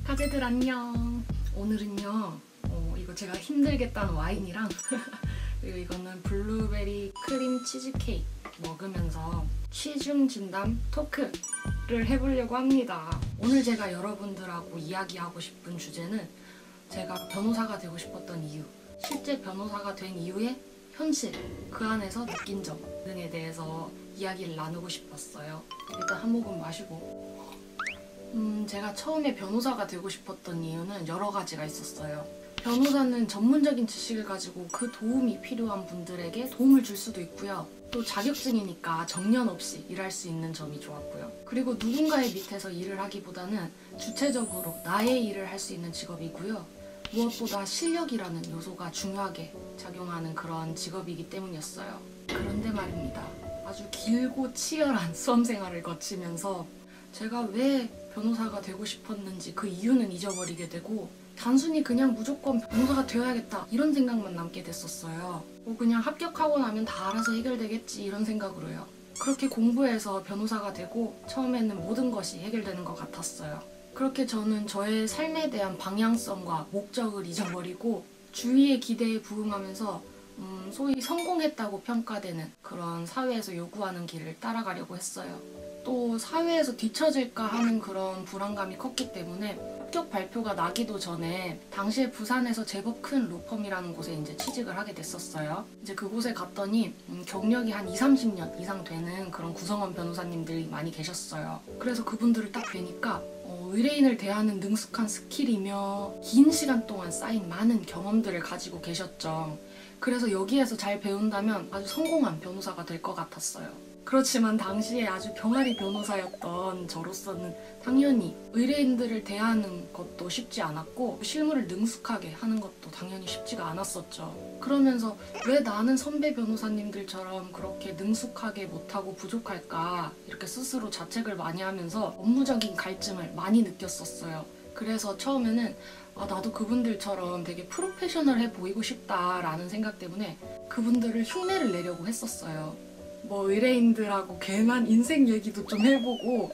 가재들 안녕. 오늘은요 이거 제가 힘들게 딴 와인이랑 그리고 이거는 블루베리 크림 치즈케이크 먹으면서 취중 진담 토크를 해보려고 합니다. 오늘 제가 여러분들하고 이야기하고 싶은 주제는 제가 변호사가 되고 싶었던 이유, 실제 변호사가 된 이후의 현실, 그 안에서 느낀 점 등에 대해서 이야기를 나누고 싶었어요. 일단 한 모금 마시고. 제가 처음에 변호사가 되고 싶었던 이유는 여러 가지가 있었어요. 변호사는 전문적인 지식을 가지고 그 도움이 필요한 분들에게 도움을 줄 수도 있고요. 또 자격증이니까 정년 없이 일할 수 있는 점이 좋았고요. 그리고 누군가의 밑에서 일을 하기보다는 주체적으로 나의 일을 할 수 있는 직업이고요. 무엇보다 실력이라는 요소가 중요하게 작용하는 그런 직업이기 때문이었어요. 그런데 말입니다. 아주 길고 치열한 수험생활을 거치면서 제가 왜 변호사가 되고 싶었는지 그 이유는 잊어버리게 되고 단순히 그냥 무조건 변호사가 되어야겠다 이런 생각만 남게 됐었어요. 그냥 합격하고 나면 다 알아서 해결되겠지 이런 생각으로요. 그렇게 공부해서 변호사가 되고 처음에는 모든 것이 해결되는 것 같았어요. 그렇게 저는 저의 삶에 대한 방향성과 목적을 잊어버리고 주위의 기대에 부응하면서 소위 성공했다고 평가되는 그런 사회에서 요구하는 길을 따라가려고 했어요. 또 사회에서 뒤처질까 하는 그런 불안감이 컸기 때문에 합격 발표가 나기도 전에 당시에 부산에서 제법 큰 로펌이라는 곳에 이제 취직을 하게 됐었어요. 이제 그곳에 갔더니 경력이 한 20-30년 이상 되는 그런 구성원 변호사님들이 많이 계셨어요. 그래서 그분들을 딱 뵈니까 의뢰인을 대하는 능숙한 스킬이며 긴 시간 동안 쌓인 많은 경험들을 가지고 계셨죠. 그래서 여기에서 잘 배운다면 아주 성공한 변호사가 될 것 같았어요. 그렇지만 당시에 아주 병아리 변호사였던 저로서는 당연히 의뢰인들을 대하는 것도 쉽지 않았고 실무를 능숙하게 하는 것도 당연히 쉽지가 않았었죠. 그러면서 왜 나는 선배 변호사님들처럼 그렇게 능숙하게 못하고 부족할까 이렇게 스스로 자책을 많이 하면서 업무적인 갈증을 많이 느꼈었어요. 그래서 처음에는 나도 그분들처럼 되게 프로페셔널해 보이고 싶다라는 생각 때문에 그분들을 흉내를 내려고 했었어요. 의뢰인들하고 괜한 인생 얘기도 좀 해보고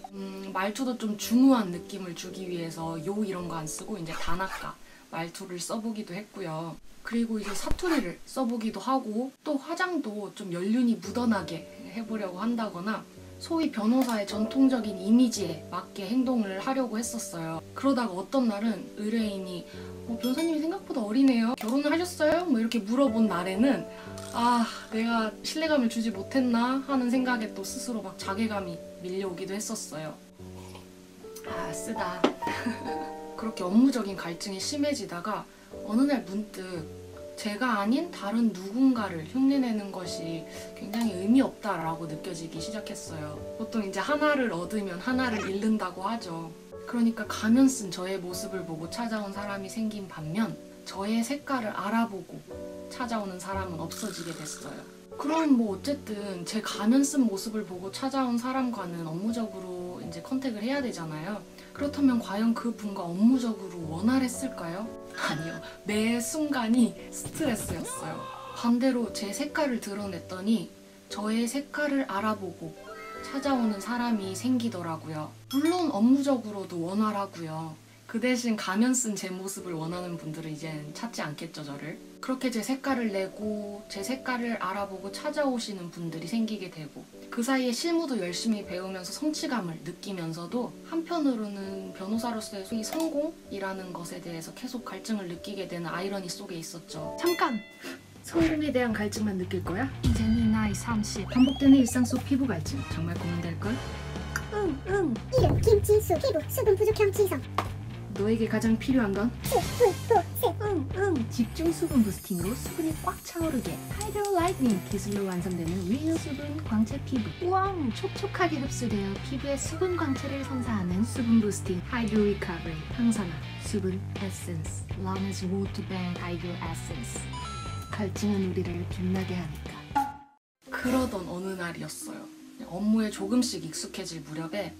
말투도 좀 중후한 느낌을 주기 위해서 요 이런 거 안 쓰고 이제 다나카 말투를 써보기도 했고요. 그리고 이제 사투리를 써보기도 하고 또 화장도 좀 연륜이 묻어나게 해보려고 한다거나 소위 변호사의 전통적인 이미지에 맞게 행동을 하려고 했었어요. 그러다가 어떤 날은 의뢰인이 변호사님이 생각보다 어리네요. 결혼을 하셨어요? 이렇게 물어본 날에는 내가 신뢰감을 주지 못했나 하는 생각에 또 스스로 막 자괴감이 밀려오기도 했었어요. 쓰다. 그렇게 업무적인 갈증이 심해지다가 어느 날 문득 제가 아닌 다른 누군가를 흉내내는 것이 굉장히 의미 없다라고 느껴지기 시작했어요. 보통 이제 하나를 얻으면 하나를 잃는다고 하죠. 그러니까 가면 쓴 저의 모습을 보고 찾아온 사람이 생긴 반면 저의 색깔을 알아보고 찾아오는 사람은 없어지게 됐어요. 그럼 어쨌든 제 가면 쓴 모습을 보고 찾아온 사람과는 업무적으로 이제 컨택을 해야 되잖아요. 그렇다면 과연 그 분과 업무적으로 원활했을까요? 아니요. 매 순간이 스트레스였어요. 반대로 제 색깔을 드러냈더니 저의 색깔을 알아보고 찾아오는 사람이 생기더라고요. 물론 업무적으로도 원활하고요. 그 대신 가면 쓴 제 모습을 원하는 분들은 이젠 찾지 않겠죠, 저를. 그렇게 제 색깔을 내고 제 색깔을 알아보고 찾아오시는 분들이 생기게 되고 그 사이에 실무도 열심히 배우면서 성취감을 느끼면서도 한편으로는 변호사로서의 소위 성공이라는 것에 대해서 계속 갈증을 느끼게 되는 아이러니 속에 있었죠. 잠깐! 성공에 대한 갈증만 느낄 거야? 이제 네 나이 30. 반복되는 일상 속 피부 갈증 정말 고민될걸? 이름 김지수 피부 수분 부족형 지성 너에게 가장 필요한 건? 수분 집중 수분 부스팅으로 수분이 꽉 차오르게 하이드로 라이트닝 기술로 완성되는 리얼 수분 광채 피부. 우와, 촉촉하게 흡수되어 피부의 수분 광채를 선사하는 수분 부스팅 하이드로 리커버리 항산화 수분 에센스 람에스 워터뱅 하이드로 에센스. 갈증은 우리를 빛나게 하니까. 그러던 어느 날이었어요. 업무에 조금씩 익숙해질 무렵에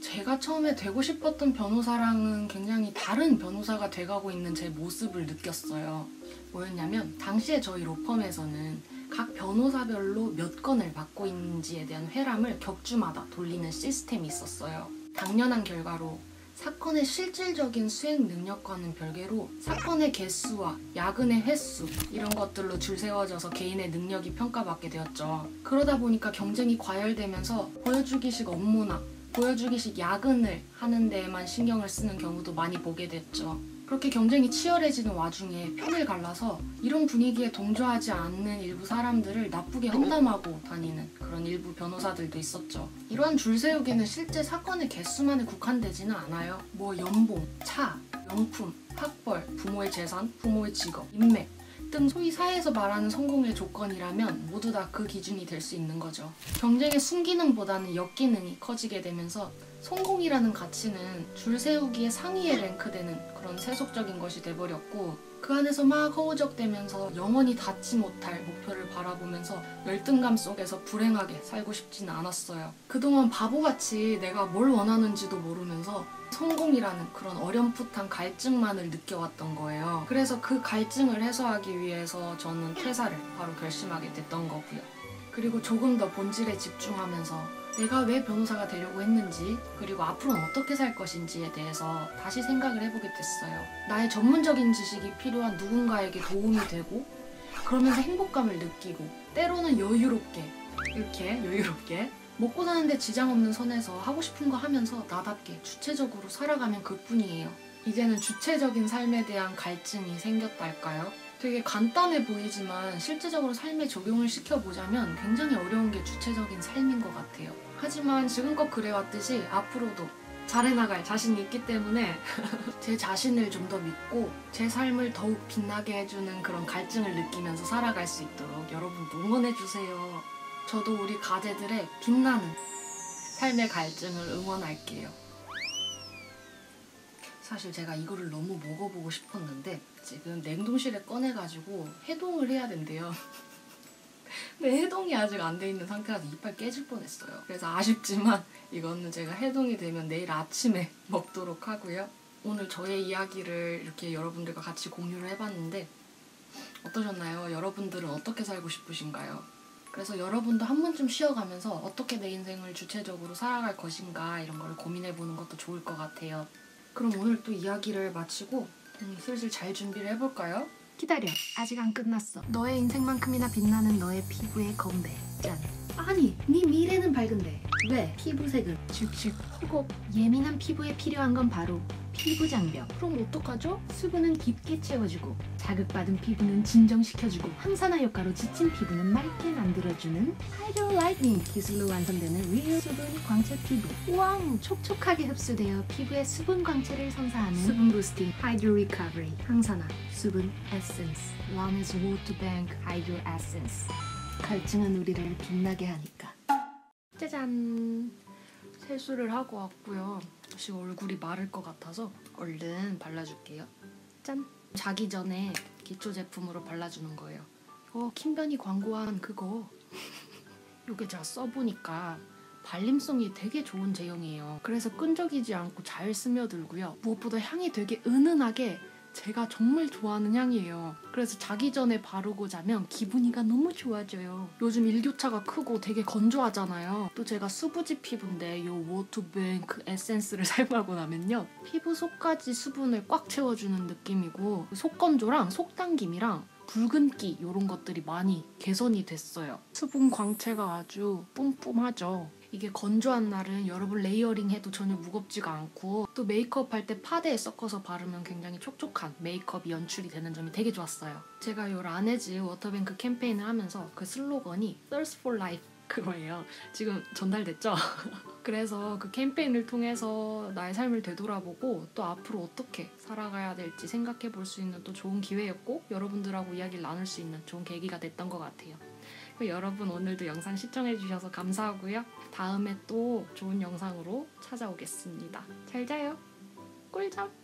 제가 처음에 되고 싶었던 변호사랑은 굉장히 다른 변호사가 돼가고 있는 제 모습을 느꼈어요. 뭐였냐면 당시에 저희 로펌에서는 각 변호사별로 몇 건을 맡고 있는지에 대한 회람을 격주마다 돌리는 시스템이 있었어요. 당연한 결과로 사건의 실질적인 수행 능력과는 별개로 사건의 개수와 야근의 횟수 이런 것들로 줄 세워져서 개인의 능력이 평가받게 되었죠. 그러다 보니까 경쟁이 과열되면서 보여주기식 업무나 보여주기식 야근을 하는 데에만 신경을 쓰는 경우도 많이 보게 됐죠. 그렇게 경쟁이 치열해지는 와중에 편을 갈라서 이런 분위기에 동조하지 않는 일부 사람들을 나쁘게 험담하고 다니는 그런 일부 변호사들도 있었죠. 이러한 줄세우기는 실제 사건의 개수만에 국한되지는 않아요. 뭐 연봉, 차, 명품, 학벌, 부모의 재산, 부모의 직업, 인맥 등 소위 사회에서 말하는 성공의 조건이라면 모두 다 그 기준이 될 수 있는 거죠. 경쟁의 순기능보다는 역기능이 커지게 되면서 성공이라는 가치는 줄 세우기의 상위에 랭크되는 그런 세속적인 것이 돼버렸고 그 안에서 막 허우적대면서 영원히 닿지 못할 목표를 바라보면서 열등감 속에서 불행하게 살고 싶지는 않았어요. 그동안 바보같이 내가 뭘 원하는지도 모르면서 성공이라는 그런 어렴풋한 갈증만을 느껴왔던 거예요. 그래서 그 갈증을 해소하기 위해서 저는 퇴사를 바로 결심하게 됐던 거고요. 그리고 조금 더 본질에 집중하면서 내가 왜 변호사가 되려고 했는지 그리고 앞으로는 어떻게 살 것인지에 대해서 다시 생각을 해보게 됐어요. 나의 전문적인 지식이 필요한 누군가에게 도움이 되고 그러면서 행복감을 느끼고 때로는 여유롭게 먹고 사는데 지장 없는 선에서 하고 싶은 거 하면서 나답게 주체적으로 살아가면 그뿐이에요. 이제는 주체적인 삶에 대한 갈증이 생겼달까요? 되게 간단해 보이지만 실제적으로 삶에 적용을 시켜보자면 굉장히 어려운 게 주체적인 삶인 것 같아요. 하지만 지금껏 그래왔듯이 앞으로도 잘해나갈 자신이 있기 때문에 제 자신을 좀 더 믿고 제 삶을 더욱 빛나게 해주는 그런 갈증을 느끼면서 살아갈 수 있도록 여러분도 응원해주세요. 저도 우리 가재들의 빛나는 삶의 갈증을 응원할게요. 사실 제가 이거를 너무 먹어보고 싶었는데 지금 냉동실에 꺼내가지고 해동을 해야 된대요. 근데 해동이 아직 안 돼 있는 상태라서 이빨 깨질 뻔했어요. 그래서 아쉽지만 이거는 제가 해동이 되면 내일 아침에 먹도록 하고요. 오늘 저의 이야기를 이렇게 여러분들과 같이 공유를 해봤는데 어떠셨나요? 여러분들은 어떻게 살고 싶으신가요? 그래서 여러분도 한 번쯤 쉬어가면서 어떻게 내 인생을 주체적으로 살아갈 것인가 이런 걸 고민해보는 것도 좋을 것 같아요. 그럼 오늘 또 이야기를 마치고 슬슬 잘 준비를 해볼까요? 기다려, 아직 안 끝났어. 너의 인생만큼이나 빛나는 너의 피부의 건배. 짠. 아니, 네 미래는 밝은데 왜 피부색은 죽죽 호고. 예민한 피부에 필요한 건 바로 피부 장벽. 그럼 어떡하죠? 수분은 깊게 채워주고 자극받은 피부는 진정시켜주고 항산화 효과로 지친 피부는 맑게 만들어주는 하이드로 라이트닝 기술로 완성되는 리얼 수분 광채 피부. 왕! 촉촉하게 흡수되어 피부의 수분 광채를 선사하는 수분 부스팅 하이드로 리커버리 항산화 수분 에센스 웜에스 워터뱅크 하이드로 에센스. 갈증은 우리를 빛나게 하니까. 짜잔! 세수를 하고 왔고요. 지금 얼굴이 마를 것 같아서 얼른 발라줄게요. 짠! 자기 전에 기초 제품으로 발라주는 거예요. 킴변이 광고한 그거. 이게 제가 써보니까 발림성이 되게 좋은 제형이에요. 그래서 끈적이지 않고 잘 스며들고요. 무엇보다 향이 되게 은은하게 제가 정말 좋아하는 향이에요. 그래서 자기 전에 바르고 자면 기분이가 너무 좋아져요. 요즘 일교차가 크고 되게 건조하잖아요. 또 제가 수부지 피부인데 이 워터뱅크 에센스를 사용하고 나면요. 피부 속까지 수분을 꽉 채워주는 느낌이고 속건조랑 속당김이랑 붉은기 이런 것들이 많이 개선이 됐어요. 수분 광채가 아주 뿜뿜하죠. 이게 건조한 날은 여러분 레이어링해도 전혀 무겁지가 않고 또 메이크업 할 때 파데에 섞어서 바르면 굉장히 촉촉한 메이크업이 연출이 되는 점이 되게 좋았어요. 제가 이 라네즈 워터뱅크 캠페인을 하면서 그 슬로건이 Thirst for Life 그거예요. 지금 전달됐죠? 그래서 그 캠페인을 통해서 나의 삶을 되돌아보고 또 앞으로 어떻게 살아가야 될지 생각해 볼 수 있는 또 좋은 기회였고 여러분들하고 이야기를 나눌 수 있는 좋은 계기가 됐던 것 같아요. 여러분 오늘도 영상 시청해주셔서 감사하고요. 다음에 또 좋은 영상으로 찾아오겠습니다. 잘 자요. 꿀잠.